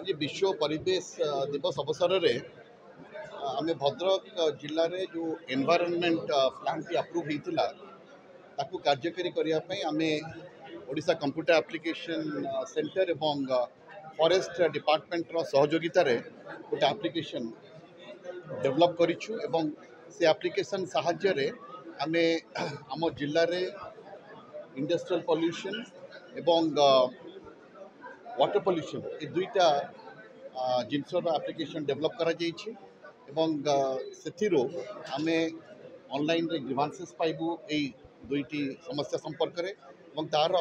आज विश्व परिवेश दिवस अवसर में आम भद्रक जिले में जो एनवायरनमेंट प्लान टी अप्रूव होता ताकू कार्यकारी करने आम ओडिशा कंप्यूटर एप्लिकेशन सेंटर एवं फॉरेस्ट डिपार्टमेंट सहयोगिता गोटे एप्लिकेशन डेवलप करिछु एवं से एप्लिकेशन साहाय्य आम आम जिले में इंडस्ट्रियल पॉल्यूशन एवं वाटर पॉल्यूशन ये दुईटा जिनसर एप्लिकेशन डेवलप करा जाइछि एवं सेथिरो आमे ऑनलाइन रे ग्रीवांसेस पाइबु एई दुईटी समस्या संपर्क रे एवं तार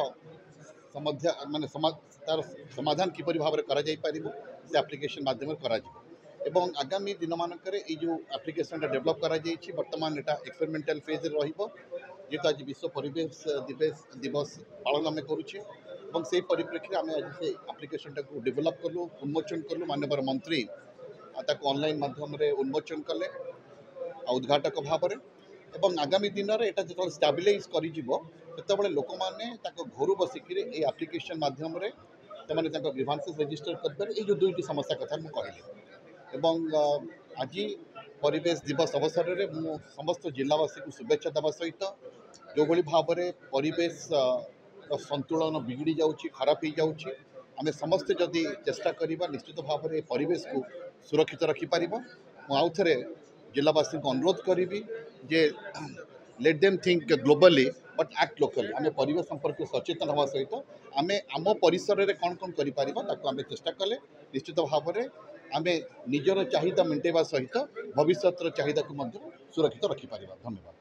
समाधान किपरि भाबरे करा जाई पारिबो से एप्लिकेशन माध्यम करा जिवो एवं आगामी दिन मानकरे ए जो एप्लिकेशन डेवलप करा जाइछि वर्तमान एटा एक्सपेरिमेंटल फेज रे रहिबो जेतो आज विश्व परिवेश दिवस पालन आम करुचे और से परिप्रेक्षी आम आज से एप्लिकेशन टाक डेभलप कलु उन्मोचन कलु माननीय मंत्री ताको ऑनलाइन माध्यम रे उन्मोचन कले उद्घाटक भाव में एवं आगामी दिन में यहाँ जो स्टाबिलाइज करते लोक मैंने घर बसिक एप्लिकेशन मध्यम ग्रीवांसेस रजिस्टर करेंगे जो दुईटी समस्या कथा मुझे कहली एवं आज परिवेश दिवस अवसर में मु समस्त जिलावासी को शुभेच्छा देवा सहित जो भाव में परिवेश संतुलन बिगड़ी जाऊँगी खराब हो जाऊँगी आम समस्ते जदि चेष्टा करवा निश्चित भाव में परिवेश को सुरक्षित रखिपर मुझे थे जिलावासी को अनुरोध करी जे let them think globally but act locally आम परिवेश संपर्क सचेतन हवा सहित आम आम परिसर में कौन कौन करें चेष्टा कले निश्चित भाव में आम निजर चाहिदा मेटेवा सहित भविष्य चाहिदा को सुरक्षित रखिपर। धन्यवाद।